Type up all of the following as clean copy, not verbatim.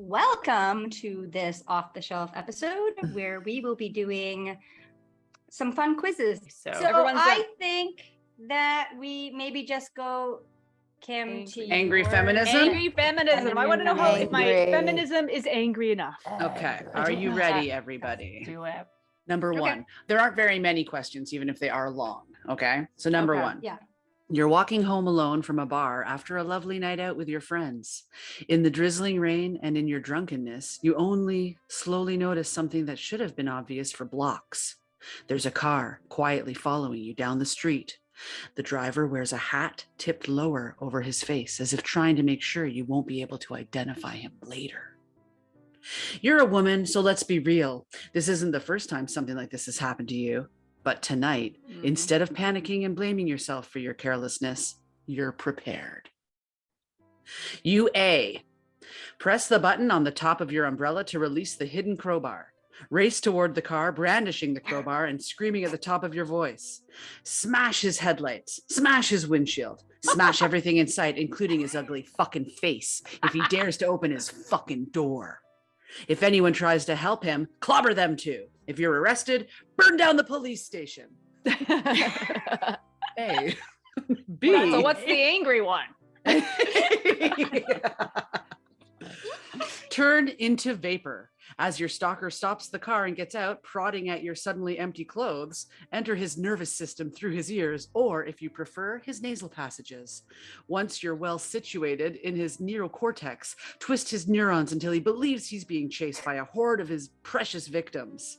welcome to this off-the-shelf episode where we will be doing some fun quizzes. So I think that we maybe just go Kim to angry feminism. Angry feminism. I want to know how if my feminism is angry enough. Okay, are you ready, everybody? Do it. Number one, there aren't very many questions, even if they are long. Okay, so number one. Yeah. You're walking home alone from a bar after a lovely night out with your friends. In the drizzling rain and in your drunkenness, you only slowly notice something that should have been obvious for blocks. There's a car quietly following you down the street. The driver wears a hat tipped lower over his face, as if trying to make sure you won't be able to identify him later. You're a woman, so let's be real. This isn't the first time something like this has happened to you. But tonight, instead of panicking and blaming yourself for your carelessness, you're prepared. You A. Press the button on the top of your umbrella to release the hidden crowbar. Race toward the car, brandishing the crowbar and screaming at the top of your voice. Smash his headlights. Smash his windshield. Smash everything in sight, including his ugly fucking face, if he dares to open his fucking door. If anyone tries to help him, clobber them too. If you're arrested, burn down the police station. A. B. So what's the angry one? Turn into vapor. As your stalker stops the car and gets out, prodding at your suddenly empty clothes, enter his nervous system through his ears, or if you prefer, his nasal passages. Once you're well situated in his neocortex, twist his neurons until he believes he's being chased by a horde of his precious victims.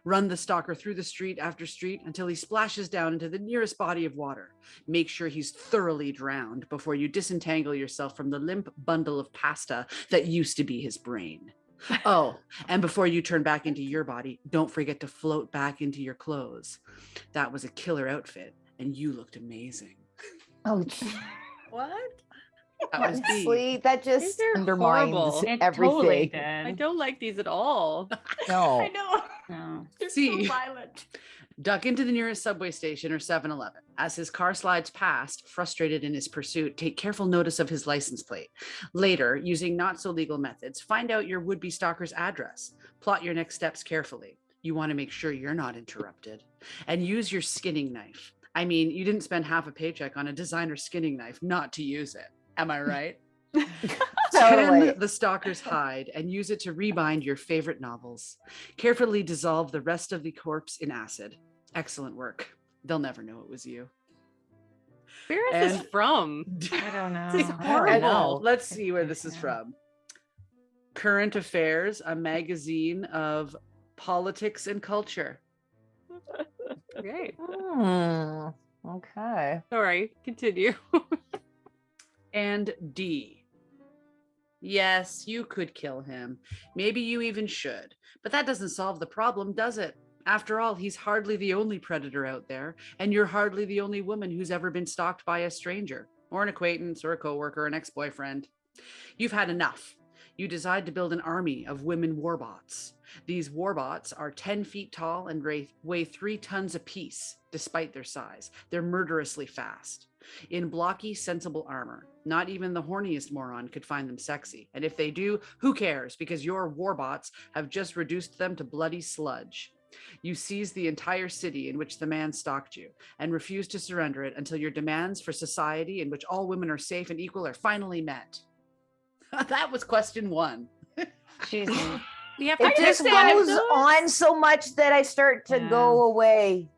Run the stalker through the street after street until he splashes down into the nearest body of water. Make sure he's thoroughly drowned before you disentangle yourself from the limp bundle of pasta that used to be his brain. Oh, and before you turn back into your body, don't forget to float back into your clothes. That was a killer outfit, and you looked amazing. Oh, What? That was B. honestly, that just undermines everything. Totally I don't like these at all. No. I know. No. They're C. so violent. Duck into the nearest subway station or 7-Eleven. As his car slides past, frustrated in his pursuit, take careful notice of his license plate. Later, using not so legal methods, find out your would-be stalker's address. Plot your next steps carefully. You want to make sure you're not interrupted. And use your skinning knife. I mean, you didn't spend half a paycheck on a designer skinning knife not to use it. Am I right? Totally. Trim the stalker's hide and use it to rebind your favorite novels. Carefully dissolve the rest of the corpse in acid. Excellent work. They'll never know it was you. Where is this from? I don't know. This is I don't horrible. know. Let's see where this is from. Current Affairs, a magazine of politics and culture. Great. Okay. Sorry, continue. And D. Yes, you could kill him. Maybe you even should. But that doesn't solve the problem, does it? After all, he's hardly the only predator out there, and you're hardly the only woman who's ever been stalked by a stranger, or an acquaintance, or a coworker, or an ex-boyfriend. You've had enough. You decide to build an army of women warbots. These warbots are 10 feet tall and weigh 3 tons apiece, despite their size. They're murderously fast. In blocky, sensible armor. Not even the horniest moron could find them sexy. And if they do, who cares? Because your warbots have just reduced them to bloody sludge. You seize the entire city in which the man stalked you and refuse to surrender it until your demands for society in which all women are safe and equal are finally met. That was question 1. Jesus. It just goes on so much that I start to go away.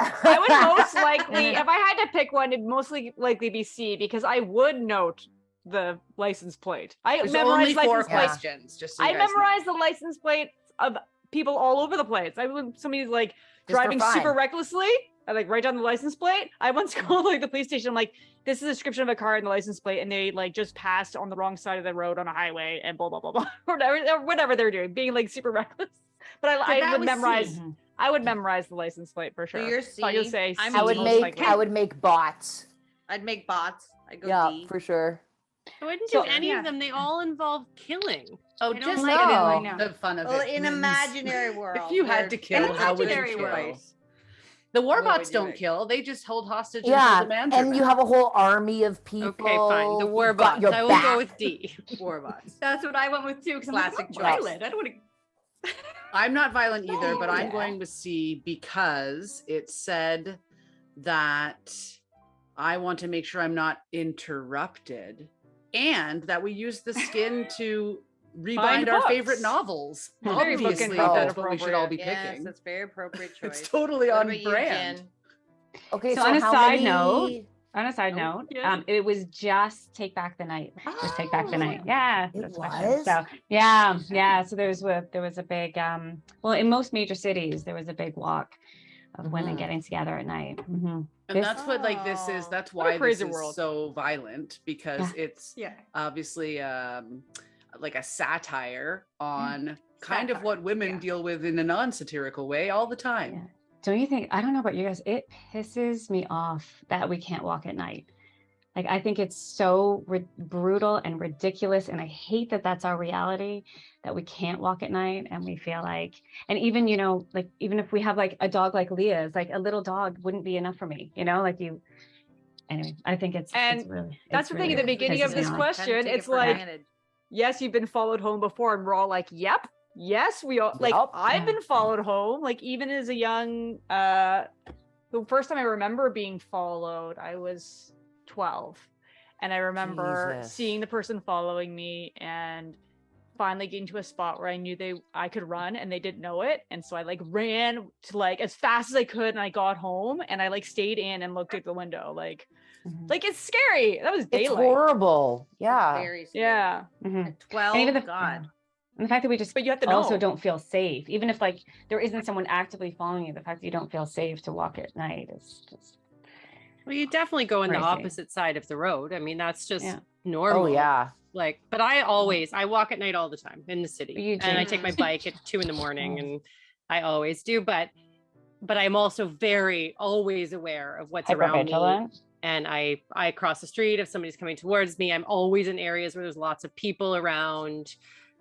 I would most likely, if I had to pick one, it'd mostly likely be C, because I would note the license plate. There's only 4 license plates. questions. Just so you I guys know. memorized the license plates of people all over the place. I when somebody's like for driving fun. super recklessly, I like write down the license plate. I once called like the police station. I'm like, this is a description of a car and the license plate, and they like just passed on the wrong side of the road on a highway and blah blah blah blah, or whatever they're doing, being like super reckless. But I would memorize. C. I would memorize the license plate for sure. So you're So you'll C. say I'm C I would most make likely. I would make bots. I'd make bots. I'd go Yeah, D. for sure. I wouldn't So- do any of them. They all involve killing. Oh, I don't just like it. the fun of Well, it. in means imaginary world. if you had to kill, In how would you imaginary kill? world. The war What would bots you don't make? kill. They just hold hostage Yeah, until demands are and you met. have a whole army of people. Okay, fine. The war who've got bots. your I will back. go with D. War bots. That's what I went with too. Because I'm like, Classic I'm choice. violent. I don't want to. I'm not violent either, but I'm Yeah. going with C because it said that I want to make sure I'm not interrupted and that we use the skin to rebind our favorite books. novels. Very book Obviously, and that's what we should all be Yes, picking. that's very appropriate choice. It's totally What on about you, brand. Jen? Okay, So so on a how side many... note- On a side Oh, note, yeah. it was just Take Back the Night. Just Take Back the Night. Yeah. It that's question. was? So yeah. So there was a big well, in most major cities there was a big walk of women getting together at night. And This- that's what like this is. That's What a why this crazy is world. so violent because it's Yeah. obviously like a satire on kind of what women yeah. deal with in a non-satirical way all the time. Yeah. Don't you think? I don't know about you guys. It pisses me off that we can't walk at night. Like, I think it's so brutal and ridiculous. And I hate that that's our reality, that we can't walk at night and we feel like, and even, you know, like, even if we have like a dog like Leah's, like a little dog wouldn't be enough for me, you know, like you, anyway, I think it's really, That's the thing at the beginning of pisses me this off. question. It's like, yes, you've been followed home before, and we're all like, yep. Yes, we all like Yup. I've been followed home, like even as a young the first time I remember being followed, I was 12. And I remember Jesus. seeing the person following me and finally getting to a spot where I knew I could run and they didn't know it. And so I like ran to like as fast as I could and I got home and I like stayed in and looked at the window. Like it's scary. That was It's daylight. horrible. Yeah. Very scary. Yeah. At 12, And even the, God. and the fact that we just But you have to also know. don't feel safe, even if like there isn't someone actively following you, the fact that you don't feel safe to walk at night is just Well, you definitely go in the Crazy. opposite side of the road. I mean, that's just Yeah. normal. Oh, yeah. Like, but I walk at night all the time in the city, You and I do. take my bike at 2 a.m, Oh. and I always do. But I'm also always aware of what's around me. hypervigilant. And I cross the street if somebody's coming towards me. I'm always in areas where there's lots of people around,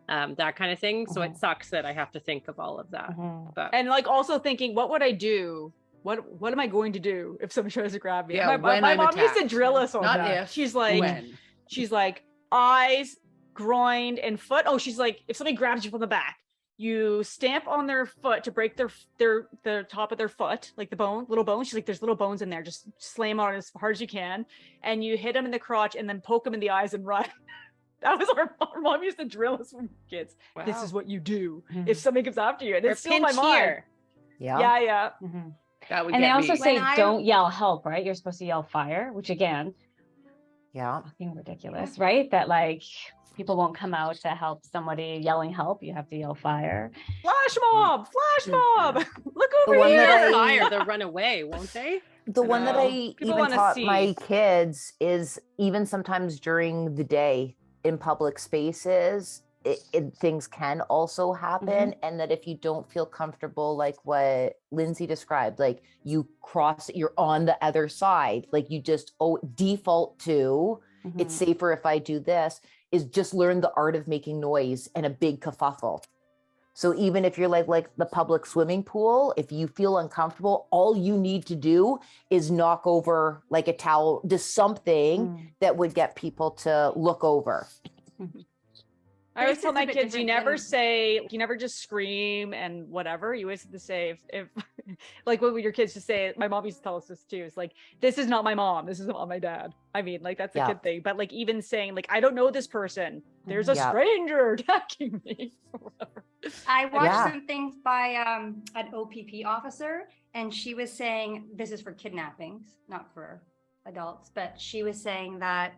that kind of thing. So it sucks that I have to think of all of that. But And like also thinking, what would I do? What am I going to do if someone tries to grab me? Yeah, my when I'm mom used to attacked. drill us on Not that. if, She's like, when. she's like eyes, groin, and foot. Oh, she's like, if somebody grabs you from the back, you stamp on their foot to break their top of their foot, like the little bone. She's like, there's little bones in there. Just slam on as hard as you can, and you hit them in the crotch, and then poke them in the eyes and run. That was our mom used to drill us when we were kids. This is what you do if somebody comes after you, and or it's still in my pinch mind. here. Yeah. Yeah. That would And they get also me. say When I- don't yell help, right? You're supposed to yell fire, which again, Yeah. fucking ridiculous, right? That like people won't come out to help somebody yelling help. You have to yell fire. Flash mob, flash mob. Look The over one here. that I- Fire, they'll run away, won't they? The one that I People even wanna taught see. my kids is even sometimes during the day in public spaces, things can also happen. And that if you don't feel comfortable, like what Lindsay described, like you cross, you're on the other side, like you just default to, it's safer if I do this, is just learn the art of making noise and a big kerfuffle. So even if you're like the public swimming pool, if you feel uncomfortable, all you need to do is knock over like a towel, just something that would get people to look over. I always It's tell just a my bit kids, you different never just scream and whatever. You always have to say if like what would your kids just say? My mom used to tell us this too. It's like, this is not my mom. This is not my dad. I mean, like that's a Yeah. kid thing. But like even saying like, I don't know this person. There's a Yeah. stranger attacking me. Or whatever. I watched Yeah. some things by an OPP officer, and she was saying this is for kidnappings, not for adults, but she was saying that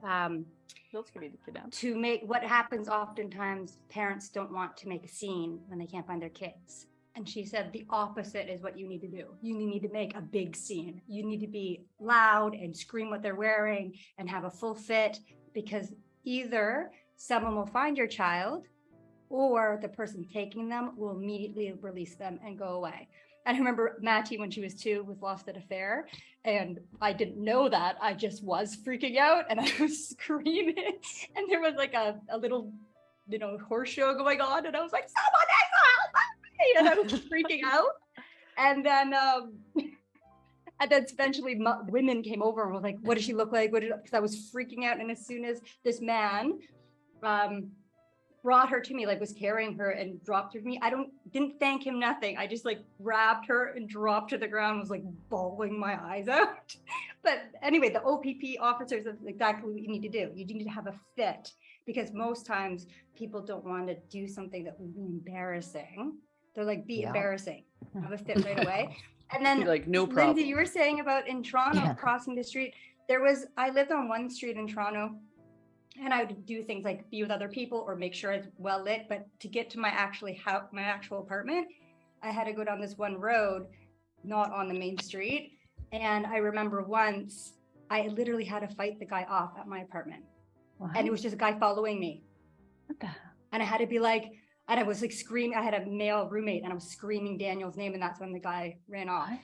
Those could be the kidnapped. to make what happens oftentimes, parents don't want to make a scene when they can't find their kids. And she said the opposite is what you need to do. You need to make a big scene. You need to be loud and scream what they're wearing and have a full fit, because either someone will find your child or the person taking them will immediately release them and go away. And I remember Matty when she was 2 was lost at a fair, and I didn't know that. I just was freaking out and I was screaming, and there was like a little, horse show going on, and I was like, someone help me! And I was freaking out. And then And then eventually women came over and was like, what does she look like? Because I was freaking out. And as soon as this man brought her to me, like was carrying her and dropped her to me, didn't thank him, nothing. I just like grabbed her and dropped to the ground, was like bawling my eyes out. But anyway, the OPP officers, is exactly what you need to do. You need to have a fit, because most times people don't want to do something that would be embarrassing. They're like, be embarrassing, have a fit right away. And then like, no problem. Lindsay, you were saying about in Toronto, crossing the street, I lived on one street in Toronto, and I would do things like be with other people or make sure it's well lit. But to get to my actual apartment, I had to go down this one road, not on the main street. And I remember once I literally had to fight the guy off at my apartment. What? And it was just a guy following me. What the hell? And I had to be like, and I was like screaming. I had a male roommate and I was screaming Daniel's name. And that's when the guy ran off. What?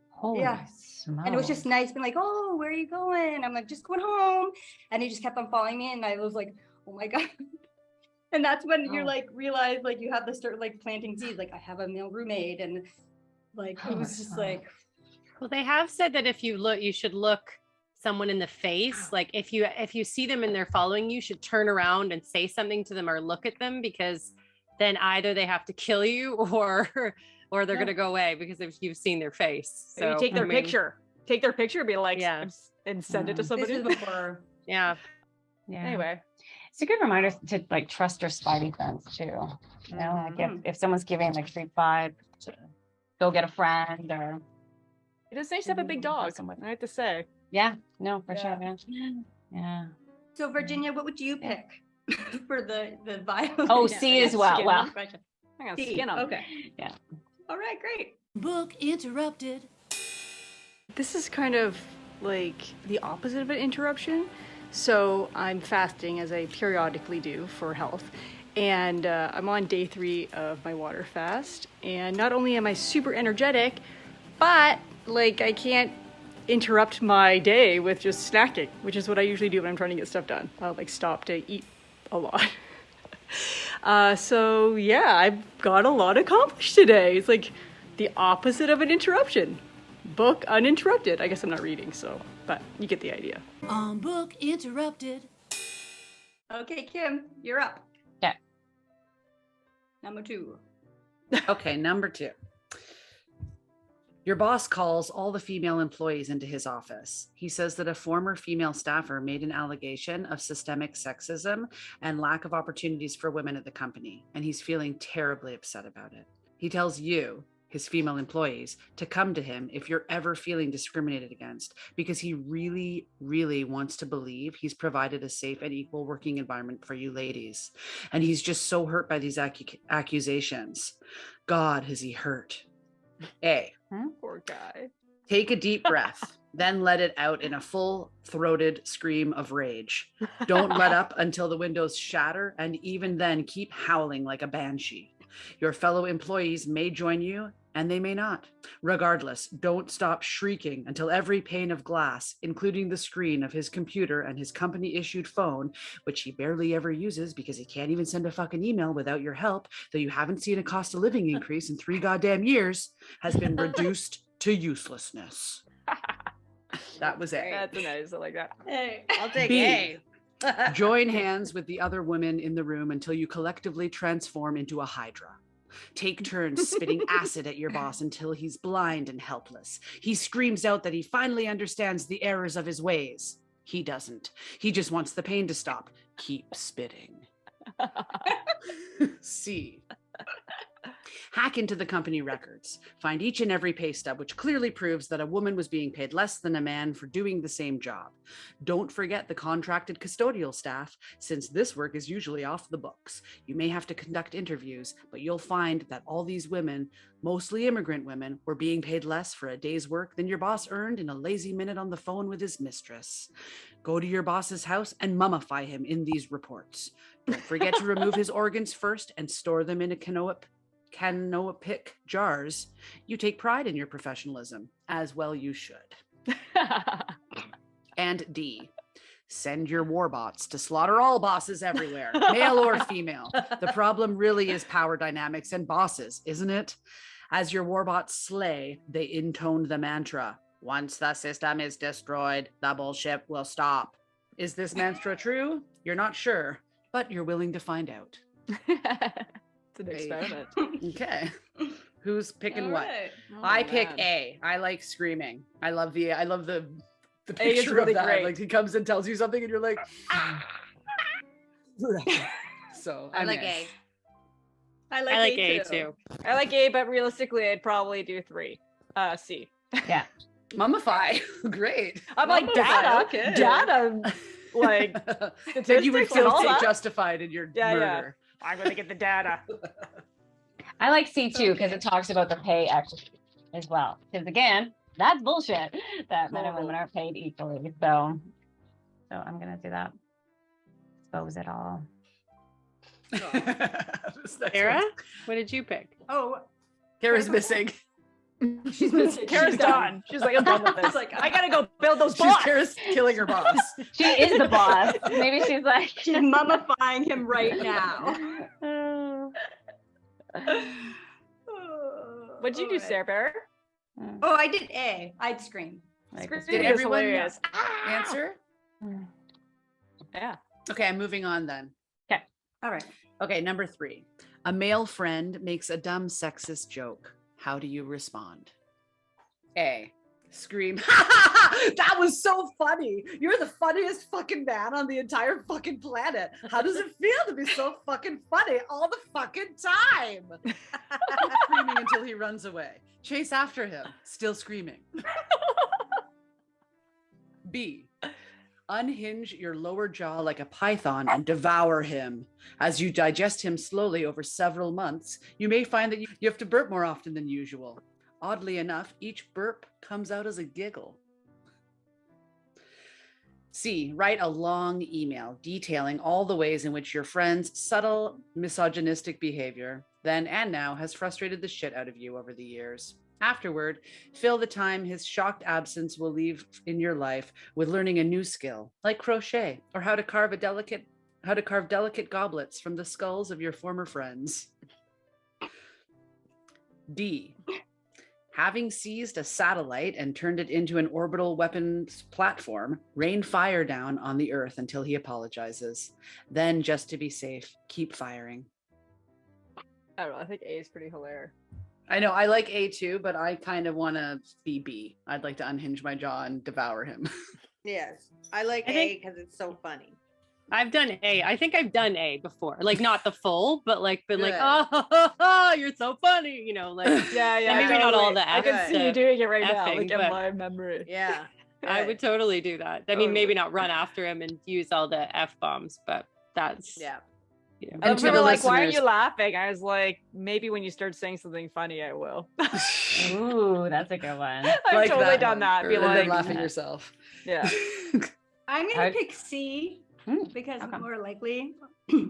Holy smokes. And it was just nice being like, oh, where are you going? I'm like, just going home. And he just kept on following me. And I was like, oh my God. And that's when you're like, realize like you have to start like planting seeds. Like I have a male roommate, and like, it was just like. Well, they have said that if you look, you should look someone in the face. Like if you see them and they're following you, should turn around and say something to them or look at them, because then either they have to kill you or they're going to go away because you've seen their face. So maybe take their picture, be like, and send it to somebody. This is before. Yeah. Anyway, it's a good reminder to like trust your spidey sense too. You know, like if someone's giving like street vibe to go get a friend, or it is nice to have a big dog. I have to say. Yeah, no, for sure, man. Yeah. So Virginia, what would you pick for the violence? Oh, C as well. Well, I got skin on. Okay. Yeah. All right, great. Book interrupted. This is kind of like the opposite of an interruption. So I'm fasting, as I periodically do for health. And I'm on day 3 of my water fast. And not only am I super energetic, but like I can't interrupt my day with just snacking, which is what I usually do when I'm trying to get stuff done. I'll like stop to eat a lot. So yeah, I've got a lot accomplished today. It's like the opposite of an interruption. Book uninterrupted. I guess I'm not reading, so, but you get the idea. Book interrupted. Okay, Kim, you're up. Yeah. Number 2. Okay, number 2. Your boss calls all the female employees into his office. He says that a former female staffer made an allegation of systemic sexism and lack of opportunities for women at the company, and he's feeling terribly upset about it. He tells you, his female employees, to come to him if you're ever feeling discriminated against, because he really, really wants to believe he's provided a safe and equal working environment for you ladies. And he's just so hurt by these accusations. God, has he hurt. A. Poor guy. Take a deep breath, then let it out in a full-throated scream of rage. Don't let up until the windows shatter, and even then keep howling like a banshee. Your fellow employees may join you, and they may not. Regardless, don't stop shrieking until every pane of glass, including the screen of his computer and his company-issued phone, which he barely ever uses because he can't even send a fucking email without your help, though you haven't seen a cost of living increase in 3 goddamn years, has been reduced to uselessness. That was it. That's nice. I like that. Hey. I'll take B. A. Join hands with the other women in the room until you collectively transform into a hydra. Take turns spitting acid at your boss until he's blind and helpless. He screams out that he finally understands the errors of his ways. He doesn't. He just wants the pain to stop. Keep spitting. C. Hack into the company records. Find each and every pay stub, which clearly proves that a woman was being paid less than a man for doing the same job. Don't forget the contracted custodial staff, since this work is usually off the books. You may have to conduct interviews, but you'll find that all these women, mostly immigrant women, were being paid less for a day's work than your boss earned in a lazy minute on the phone with his mistress. Go to your boss's house and mummify him in these reports. Don't forget to remove his organs first and store them in a canopic jars. You take pride in your professionalism, as well you should. And D. Send your warbots to slaughter all bosses everywhere, male or female. The problem really is power dynamics and bosses, isn't it? As your warbots slay, they intone the mantra, Once the system is destroyed, the bullshit will stop. Is this mantra true? You're not sure, but you're willing to find out. It's an experiment. Okay. Who's picking All what? right. I Oh, pick man. A. I like screaming. I love the A is picture really of that. great. Like he comes and tells you something and you're like, ah. So I I'm like A. A. I like A too. I like A, but realistically, I'd probably do 3. C. Yeah. Mummify. Great. I'm like Mummify, data. okay. Data. Like Then you would statistics and still all stay that. justified in your Yeah, yeah. murder. I'm gonna get the data. I like C2 because it talks about the pay equity as well. Because again, that's bullshit that men and women aren't paid equally. So I'm gonna do that. Expose it all. This next Sarah, one's- what did you pick? Oh, Kara's missing. she's missing. Kara's She's done. She's like, I'm done with this. It's like, I gotta go build those She's blocks. Kara's killing her boss. She is the boss. Maybe she's like She's mummifying him right now. What'd you do, Sarah Bear? Oh, I did A. I'd scream. Like, Screaming Did is everyone hilarious. answer? Yeah. Okay, I'm moving on then. All right. Okay, number 3. A male friend makes a dumb sexist joke. How do you respond? A. Scream. That was so funny. You're the funniest fucking man on the entire fucking planet. How does it feel to be so fucking funny all the fucking time? Screaming until he runs away. Chase after him, still screaming. B. Unhinge your lower jaw like a python and devour him. As you digest him slowly over several months, you may find that you have to burp more often than usual. Oddly enough, each burp comes out as a giggle. C. Write a long email detailing all the ways in which your friend's subtle misogynistic behavior, then and now, has frustrated the shit out of you over the years. Afterward, fill the time his shocked absence will leave in your life with learning a new skill, like crochet or how to carve delicate goblets from the skulls of your former friends. D. Having seized a satellite and turned it into an orbital weapons platform, rain fire down on the Earth until he apologizes. Then, just to be safe, keep firing. I don't know. I think A is pretty hilarious. I know I like A too, but I kind of want to be B. I'd like to unhinge my jaw and devour him. Yes. I like I A think- because it's so funny. I've done A. I think I've done A before. Like not the full, but like been like, Good. oh, you're so funny. You know, like Yeah, yeah. maybe not all the I can F see you doing it right now, effing, like in but- my memory. Yeah. I Good. would totally do that. I mean, maybe not run after him and use all the F bombs, but that's Yeah. you know. And to People the were like, why are listeners- you laughing? I was like, maybe when you start saying something funny, I will. ooh, that's a good one. I've Like totally that done one. that. Be And then like, laughing yourself. yeah. I'm gonna I- pick C because okay. more likely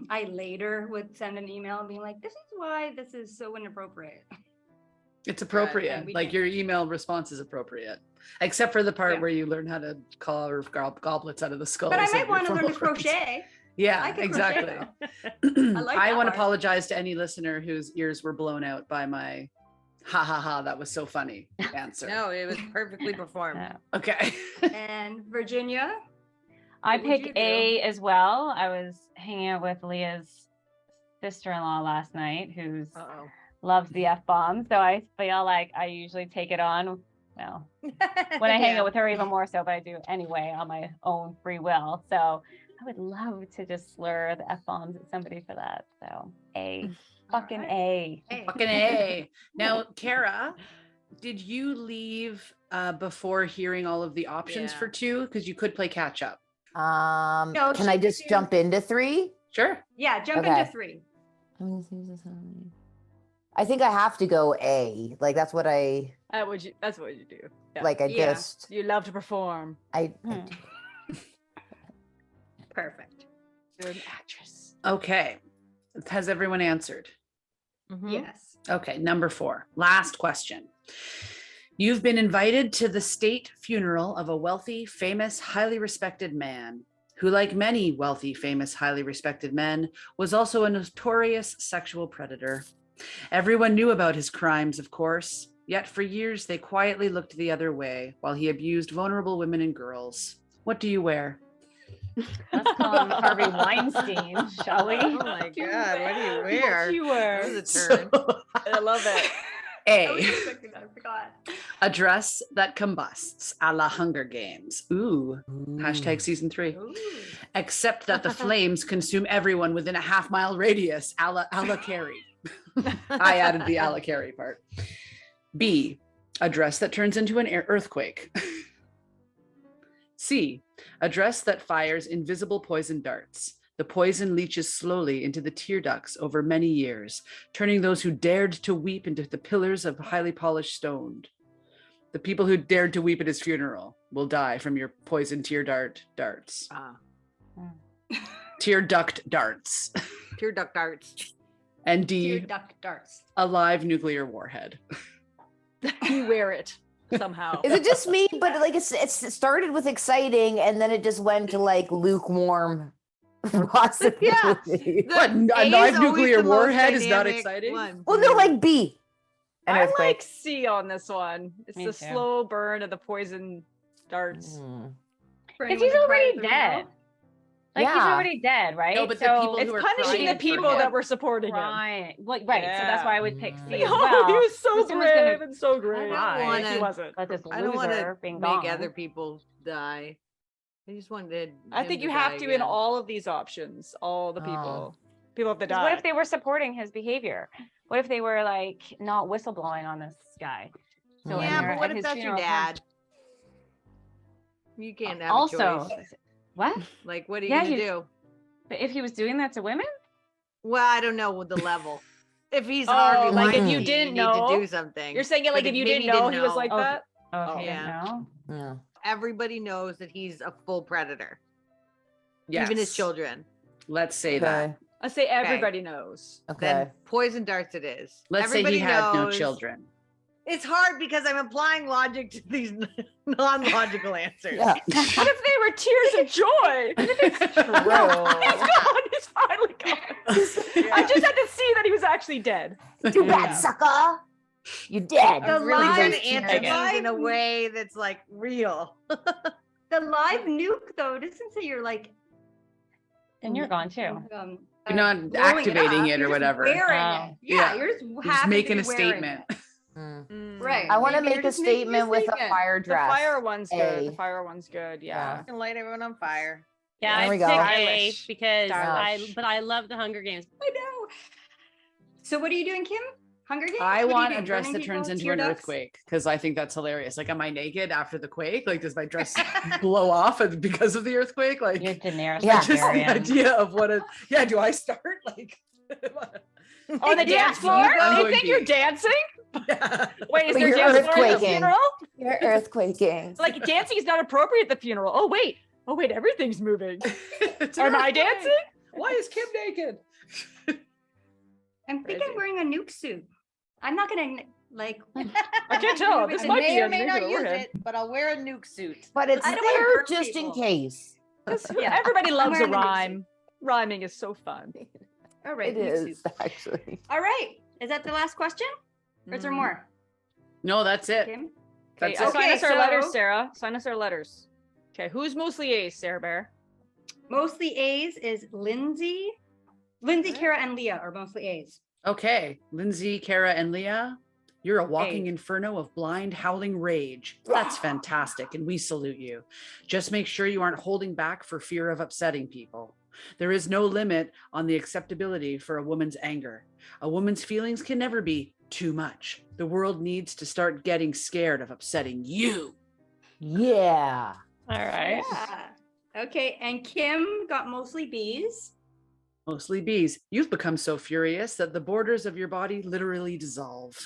I later would send an email being like, "This is why this is so inappropriate." It's appropriate. we Like can- your email response is appropriate, except for the part Yeah. where you learn how to carve goblets out of the skulls. But I of might your want to learn former to friends. crochet. Yeah, I can exactly. crochet I like I that want to part. apologize to any listener whose ears were blown out by my ha ha ha, that was so funny answer. No, it was perfectly performed. Yeah. Okay. And Virginia, I What would you pick do? A as well. I was hanging out with Leah's sister-in-law last night, who's Uh-oh. loves the F-bomb. So I feel like I usually take it on. Well, when I hang out with her, even more so, but I do anyway on my own free will. So I would love to just slur the F-bombs at somebody for that. So A, fucking A. Fucking A. Now, Kara, did you leave before hearing all of the options Yeah. for 2? Because you could play catch up. No, Can I she just could do- jump into 3? Sure. yeah, jump Okay. into 3. I think I have to go A. Like that's what I That's what you do. Yeah. like. I Yeah. just You love to perform. I Hmm. Perfect. You're an actress. Okay. Has everyone answered? Mm-hmm. Yes. Okay, number 4. Last question. You've been invited to the state funeral of a wealthy, famous, highly respected man who, like many wealthy, famous, highly respected men, was also a notorious sexual predator. Everyone knew about his crimes, of course. Yet for years they quietly looked the other way while he abused vulnerable women and girls. What do you wear? Let's call him Harvey Weinstein, shall we? Oh my God, what do you wear? What you wear? That was a turn. I love it. I was A. expecting that. I forgot. A dress that combusts, a la Hunger Games. Ooh. Hashtag season 3. Ooh. Except that the flames consume everyone within a half-mile radius, a la Carrie. I added the a la Carrie part. B. A dress that turns into an earthquake. C. A dress that fires invisible poison darts. The poison leaches slowly into the tear ducts over many years, turning those who dared to weep into the pillars of highly polished stone. The people who dared to weep at his funeral will die from your poison tear darts. Tear duct darts. Tear duct darts. And D. Tear duct darts. A live nuclear warhead. You wear it somehow. Is it just me? But like it started with exciting and then it just went to like lukewarm possibility. Yeah. What? A A live is always nuclear the most warhead is not dynamic exciting? one. Well, no, like B. An I earthquake. like C on this one. It's Me the too. slow burn of the poison darts. Because he's already dead. Like he's Yeah. already dead, right? No, but the So people It's who are punishing the crying for people him. that were supporting him. right, like right. So that's why I would pick C as Oh, well. he was so This one was gonna brave and so great. cry. wanna- He wasn't. Let this I don't want to loser being make gone. other people die. I just wanted. I him think you die have to in again. all of these options. All the people. People have to 'Cause die. what if they were supporting his behavior? What if they were like not whistleblowing on this guy? So when Yeah, they're but what at if his that's your funeral, dad? You can't have a Also, choice. what? Like, what are you Yeah, gonna you- do? But if he was doing that to women, Well, I don't know with the level. If he's Oh, Harvey like if you Weinstein, didn't need know? to do something. You're saying it like But if you maybe didn't know he was like Oh, that? oh, if you yeah. didn't know. Yeah. Everybody knows that he's a full predator, Yes. even his children. Let's say that. Okay. I say everybody knows. Okay. Then poison darts it is. Let's Everybody say he had no knows. children. It's hard because I'm applying logic to these non-logical answers. Yeah. What if they were tears of joy? He's gone. He's finally gone. I just had to see that he was actually dead. Too bad, sucker. You dead. The I'm really trying to live- answer live- these in a way that's like real. The live nuke though doesn't say you're like Then you're gone too. You're not activating it or You're just whatever. Wearing Oh. it. Yeah, Yeah. you're just You're happy just to making be a wearing statement. it. Mm. Right. I want to Maybe make you're a just making statement with a statement. fire The dress. fire one's good. A. The fire one's good. Yeah. And light everyone on fire. Yeah, There I we picked go. A Stylish. because Stylish. I love the Hunger Games. I know. So what are you doing, Kim? Hunger Games? I What are you want a doing? dress Burning that turns people? into Tear an ducts? earthquake because I think that's hilarious. Like, am I naked after the quake? Like, does my dress blow off because of the earthquake? Like, You're Daenerys Yeah. just the Targaryen. idea of what a do I start like? On the Yeah, dance floor? I'm You going think B. you're dancing? Yeah. Wait, is But there you're dance floor at the earthquaking. funeral? You're earthquaking. Like dancing is not appropriate at the funeral. Oh wait, everything's moving. It's an Am I earthquake. dancing? Why is Kim naked? I'm thinking Crazy. wearing a nuke suit. I'm not gonna like. I can't tell. This I might may be or a may not nuclear use warhead. it, but I'll wear a nuke suit. But it's I don't wanna there hurt just in people. case. Yeah. Everybody loves a wearing a nuke rhyme. Rhyming is so fun. All right. It nuke is suit. actually. All right. Is that the last question? Or is there Mm. more? No, that's it. Kim? Okay, That's it. sign us our letters, so- Sarah. Sign us our letters. Okay, who's mostly A's, Sarah Bear? Mostly A's is Lindsay. Lindsay, Kara, and Leah are mostly A's. Okay, Lindsay, Kara, and Leah, you're a walking inferno of blind, howling rage. That's fantastic, and we salute you. Just make sure you aren't holding back for fear of upsetting people. There is no limit on the acceptability for a woman's anger. A woman's feelings can never be too much. The world needs to start getting scared of upsetting you. Yeah. All right. Yeah. Okay. And Kim got mostly B's. Mostly B's. You've become so furious that the borders of your body literally dissolve.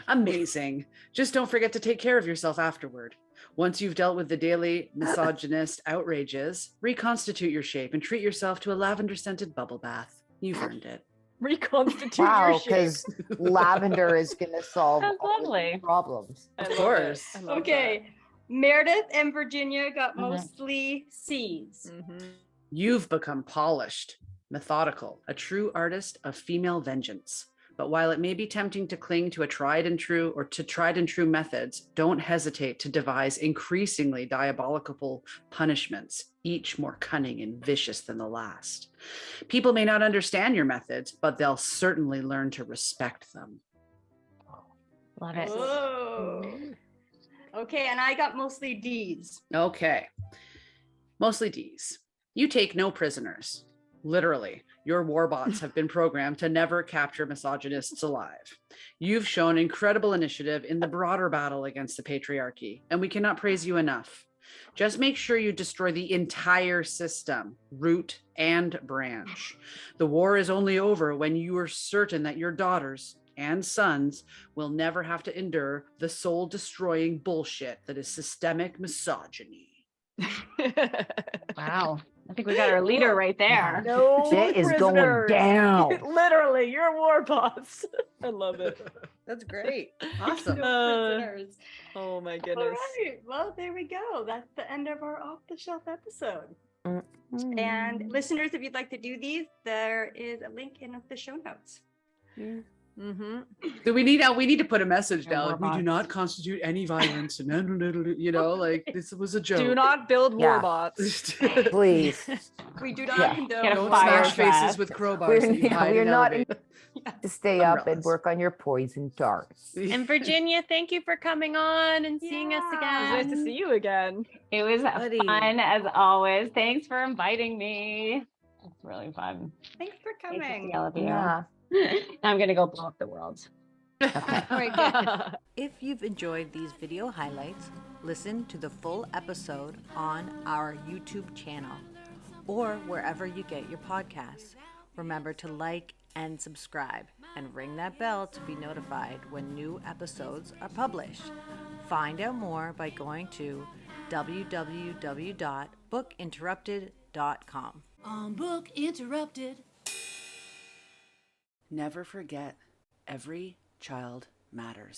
Amazing. Just don't forget to take care of yourself afterward. Once you've dealt with the daily misogynist outrages, reconstitute your shape and treat yourself to a lavender-scented bubble bath. You've earned it. Reconstitute Wow, your shape. because lavender is going to solve That's all the lovely. problems. I Of love course. it. I love Okay. Meredith and Virginia got Mhm. mostly C's. that. Mhm. You've become polished, methodical, a true artist of female vengeance. But while it may be tempting to cling to tried and true methods, don't hesitate to devise increasingly diabolical punishments, each more cunning and vicious than the last. People may not understand your methods, but they'll certainly learn to respect them. Love it. Whoa. Okay, and I got mostly D's. Okay. Mostly D's. You take no prisoners. Literally, your warbots have been programmed to never capture misogynists alive. You've shown incredible initiative in the broader battle against the patriarchy, and we cannot praise you enough. Just make sure you destroy the entire system, root and branch. The war is only over when you are certain that your daughters and sons will never have to endure the soul-destroying bullshit that is systemic misogyny. Wow. I think we got our leader right there. No Shit is going prisoners. down. Literally, you're war boss. I love it. That's great. Awesome. Prisoners. Oh my All goodness. right. Well, there we go. That's the end of our off the shelf episode. Mm. And listeners, if you'd like to do these, there is a link in the show notes. Mm-hmm. So we need to put a message Yeah, down. Like, we do robots. not constitute any violence, and you know, like this was a joke. Do not build Yeah. war bots. Please. We do not Yeah. condone. Get a Don't fire smash trap. faces with crowbars. We're, that you hide we're in not elevators. to stay up and Umbrellas. work on your poison darts. And Virginia, thank you for coming on and seeing us Yeah. again. It was nice to see you again. It was Buddy. fun as always. Thanks for inviting me. It's really fun. Thanks for Great to coming. see all of you. Yeah. I'm gonna go blow up the world. Very good. If you've enjoyed these video highlights, listen to the full episode on our YouTube channel or wherever you get your podcasts. Remember to like and subscribe and ring that bell to be notified when new episodes are published. Find out more by going to www.bookinterrupted.com. On Book Interrupted. Never forget, every child matters.